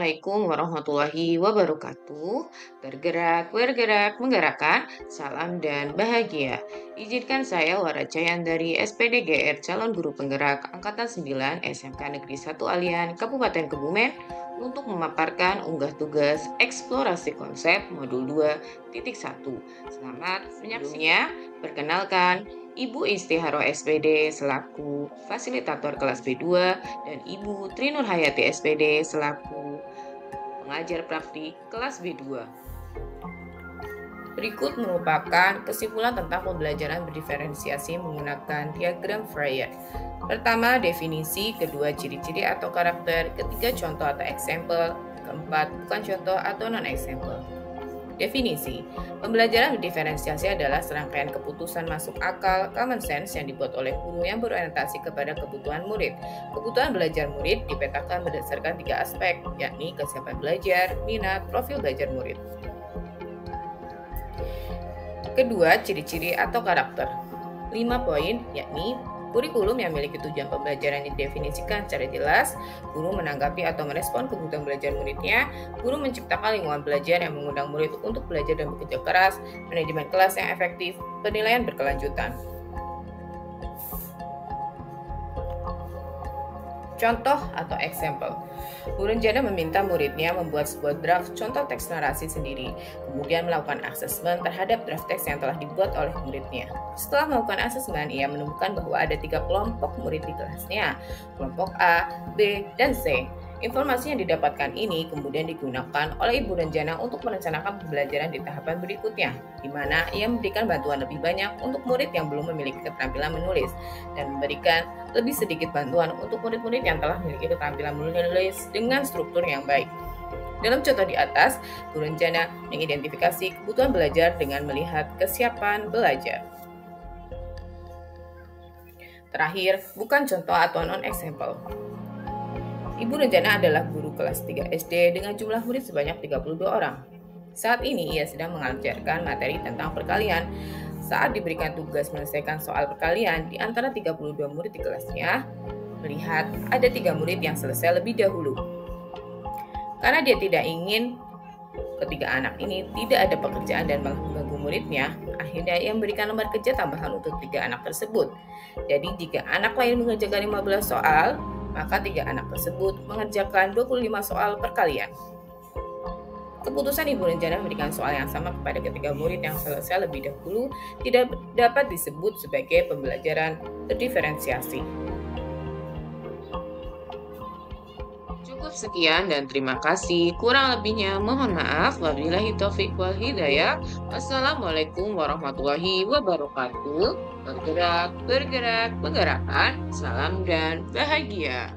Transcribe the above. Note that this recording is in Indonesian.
Assalamualaikum warahmatullahi wabarakatuh. Bergerak, bergerak, menggerakkan. Salam dan bahagia. Izinkan saya Waracayan dari SPDGR Calon Guru Penggerak Angkatan 9 SMK Negeri 1 Alian Kabupaten Kebumen untuk memaparkan unggah tugas eksplorasi konsep modul 2.1. Selamat menyaksikan. Perkenalkan, Ibu Istiharo SPD selaku fasilitator kelas B2 dan Ibu Trinur Hayati SPD selaku pengajar praktik kelas B2. Berikut merupakan kesimpulan tentang pembelajaran berdiferensiasi menggunakan diagram Fourier. Pertama, definisi, kedua, ciri-ciri atau karakter, ketiga, contoh atau example, keempat, bukan contoh atau non-example. Definisi, pembelajaran berdiferensiasi adalah serangkaian keputusan masuk akal, common sense yang dibuat oleh guru yang berorientasi kepada kebutuhan murid. Kebutuhan belajar murid dipetakan berdasarkan 3 aspek, yakni kesiapan belajar, minat, profil belajar murid. Kedua, ciri-ciri atau karakter. 5 poin, yakni kurikulum yang memiliki tujuan pembelajaran didefinisikan secara jelas, guru menanggapi atau merespon kebutuhan belajar muridnya, guru menciptakan lingkungan belajar yang mengundang murid untuk belajar dan bekerja keras, manajemen kelas yang efektif, penilaian berkelanjutan. Contoh atau example. Guru rencana meminta muridnya membuat sebuah draft contoh teks narasi sendiri, kemudian melakukan asesmen terhadap draft teks yang telah dibuat oleh muridnya. Setelah melakukan asesmen, ia menemukan bahwa ada 3 kelompok murid di kelasnya, kelompok A, B, dan C. Informasi yang didapatkan ini kemudian digunakan oleh Ibu Renjana untuk merencanakan pembelajaran di tahapan berikutnya, di mana ia memberikan bantuan lebih banyak untuk murid yang belum memiliki keterampilan menulis, dan memberikan lebih sedikit bantuan untuk murid-murid yang telah memiliki keterampilan menulis dengan struktur yang baik. Dalam contoh di atas, Ibu Renjana mengidentifikasi kebutuhan belajar dengan melihat kesiapan belajar. Terakhir, bukan contoh atau non-example. Ibu Renjana adalah guru kelas 3 SD dengan jumlah murid sebanyak 32 orang. Saat ini ia sedang mengajarkan materi tentang perkalian. Saat diberikan tugas menyelesaikan soal perkalian, di antara 32 murid di kelasnya, melihat ada 3 murid yang selesai lebih dahulu. Karena dia tidak ingin ketiga anak ini tidak ada pekerjaan dan malah mengganggu muridnya, akhirnya ia memberikan lembar kerja tambahan untuk 3 anak tersebut. Jadi jika anak lain mengerjakan 15 soal, maka 3 anak tersebut mengerjakan 25 soal perkalian. Keputusan Ibu Renjana memberikan soal yang sama kepada ketiga murid yang selesai lebih dahulu tidak dapat disebut sebagai pembelajaran berdiferensiasi. Cukup sekian dan terima kasih. Kurang lebihnya mohon maaf. Wabillahi taufiq wal hidayah. Wassalamualaikum warahmatullahi wabarakatuh. Bergerak, bergerak, menggerakkan. Salam dan bahagia.